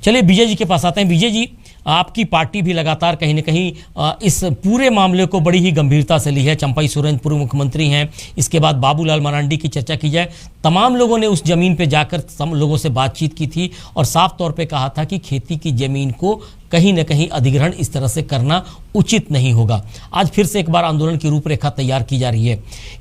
चलिए विजय जी के पास आते हैं। विजय जी, आपकी पार्टी भी लगातार कहीं न कहीं इस पूरे मामले को बड़ी ही गंभीरता से ली है। चंपई सोरेन पूर्व मुख्यमंत्री हैं, इसके बाद बाबूलाल मरांडी की चर्चा की जाए, तमाम लोगों ने उस जमीन पे जाकर तमाम लोगों से बातचीत की थी और साफ तौर पे कहा था कि खेती की जमीन को कहीं न कहीं अधिग्रहण इस तरह से करना उचित नहीं होगा। आज फिर से एक बार आंदोलन की रूपरेखा तैयार की जा रही है।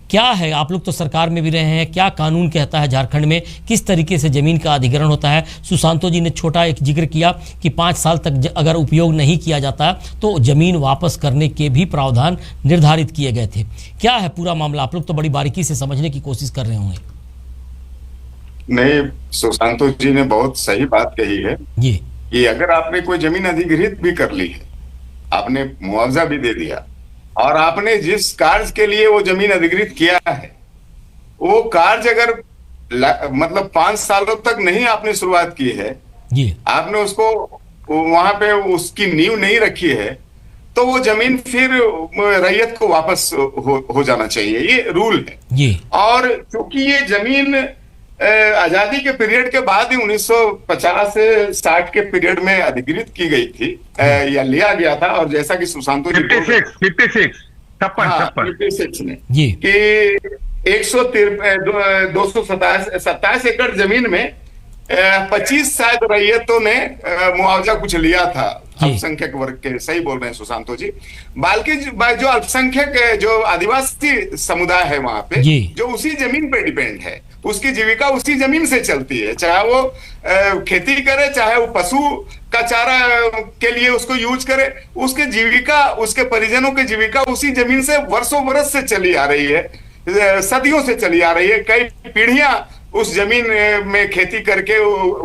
क्या है, आप लोग तो सरकार में भी रहे हैं, क्या कानून कहता है झारखंड में, किस तरीके से जमीन का अधिग्रहण होता है? सुशांतो जी ने छोटा एक जिक्र किया कि 5 साल तक अगर उपयोग नहीं किया जाता तो जमीन वापस करने के भी प्रावधान निर्धारित किए गए थे। क्या है पूरा मामला? आप लोग तो बड़ी बारीकी से समझने की कोशिश कर रहे होंगे। नहीं, सुशांतो जी ने बहुत सही बात कही है जी कि अगर आपने कोई जमीन अधिग्रहित भी कर ली है, आपने मुआवजा भी दे दिया और आपने जिस कार्य के लिए वो जमीन अधिग्रहित किया है, वो कार्य अगर मतलब 5 सालों तक नहीं आपने शुरुआत की है जी, आपने उसको वहां पे उसकी नींव नहीं रखी है, तो वो जमीन फिर रैयत को वापस हो जाना चाहिए। ये रूल है जी। और क्योंकि ये जमीन आजादी के पीरियड के बाद ही 1950 से 60 के पीरियड में अधिग्रहित की गई थी या लिया गया था। और जैसा कि सुशांतो जी 56 ने जी कि 227 एकड़ जमीन में 25 शायद रैयतों ने मुआवजा कुछ लिया था अल्पसंख्यक वर्ग के। सही बोल रहे हैं सुशांतो जी। बल्कि जो अल्पसंख्यक जो आदिवासी समुदाय है वहां पे, जो उसी जमीन पे डिपेंड है, उसकी जीविका उसी जमीन से चलती है, चाहे वो खेती करे, चाहे वो पशु का चारा के लिए उसको यूज करे, उसके जीविका, उसके परिजनों की जीविका उसी जमीन से वर्षों बरस से चली आ रही है, सदियों से चली आ रही है। कई पीढ़ियां उस जमीन में खेती करके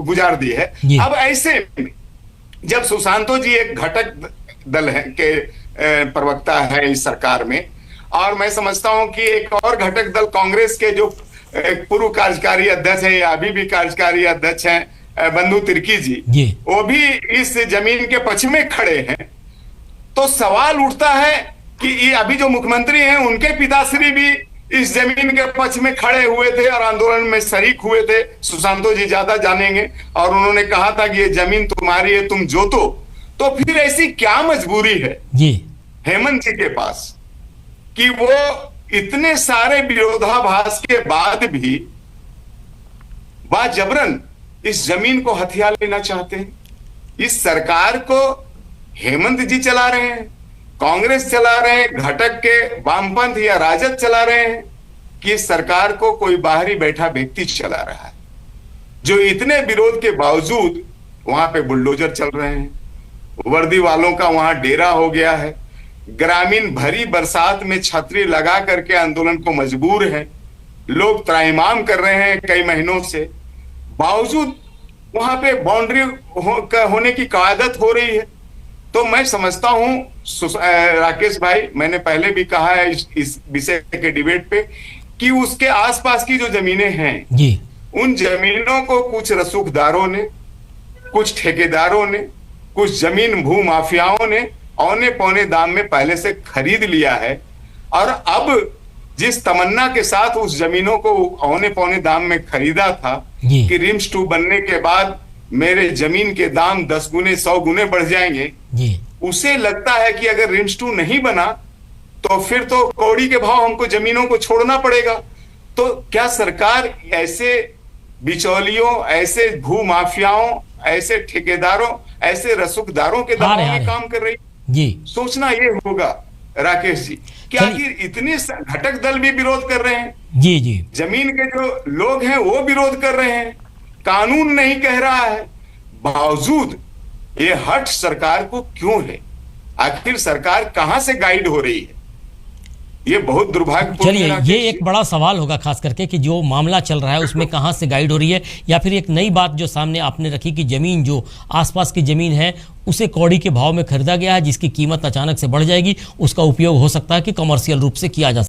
गुजार दी है। अब ऐसे जब सुशांतो जी एक घटक दल है के प्रवक्ता है इस सरकार में, और मैं समझता हूं कि एक और घटक दल कांग्रेस के जो पूर्व कार्यकारी अध्यक्ष है या अभी भी कार्यकारी अध्यक्ष हैं बंधु तिर्की जी, वो भी इस जमीन के पक्ष में खड़े हैं, तो सवाल उठता है कि ये अभी जो मुख्यमंत्री हैं उनके पिताश्री भी इस जमीन के पक्ष में खड़े हुए थे और आंदोलन में शरीक हुए थे। सुशांतो जी ज्यादा जानेंगे। और उन्होंने कहा था कि ये जमीन तुम्हारी है, तुम जोतो। तो फिर ऐसी क्या मजबूरी है हेमंत जी के पास कि वो इतने सारे विरोधाभास के बाद भी जबरन इस जमीन को हथिया लेना चाहते हैं? इस सरकार को हेमंत जी चला रहे हैं, कांग्रेस चला रहे हैं, घटक के वामपंथ या राजद चला रहे हैं, कि इस सरकार को कोई बाहरी बैठा व्यक्ति चला रहा है, जो इतने विरोध के बावजूद वहां पे बुलडोजर चल रहे हैं, वर्दी वालों का वहां डेरा हो गया है, ग्रामीण भरी बरसात में छतरी लगा करके आंदोलन को मजबूर है, लोग त्राहिमाम कर रहे हैं कई महीनों से, बावजूद वहां पे बाउंड्री होने की कवायदत हो रही है। तो मैं समझता हूं राकेश भाई, मैंने पहले भी कहा है इस विषय के डिबेट पे, कि उसके आसपास की जो जमीनें हैं उन जमीनों को कुछ रसूखदारों ने, कुछ ठेकेदारों ने, कुछ जमीन भू माफियाओं ने औने पौने दाम में पहले से खरीद लिया है। और अब जिस तमन्ना के साथ उस जमीनों को औने पौने दाम में खरीदा था कि रिम्स 2 बनने के बाद मेरे जमीन के दाम 10 गुने 100 गुने बढ़ जाएंगे, उसे लगता है कि अगर रिम्स 2 नहीं बना तो फिर तो कौड़ी के भाव हमको जमीनों को छोड़ना पड़ेगा। तो क्या सरकार ऐसे बिचौलियों, ऐसे भू माफियाओं, ऐसे ठेकेदारों, ऐसे रसूखदारों के दबाव में काम कर रही? सोचना ये होगा राकेश जी कि आखिर इतने घटक दल भी विरोध कर रहे हैं, जमीन के जो लोग हैं वो विरोध कर रहे हैं, कानून नहीं कह रहा है, बावजूद ये हट सरकार को क्यों है? आखिर सरकार कहां से गाइड हो रही है? ये बहुत दुर्भाग्यपूर्ण। चलिए, ये एक बड़ा सवाल होगा खास करके कि जो मामला चल रहा है उसमें कहां से गाइड हो रही है, या फिर एक नई बात जो सामने आपने रखी कि जमीन जो आसपास की जमीन है उसे कौड़ी के भाव में खरीदा गया है, जिसकी कीमत अचानक से बढ़ जाएगी, उसका उपयोग हो सकता है कि कमर्शियल रूप से किया जा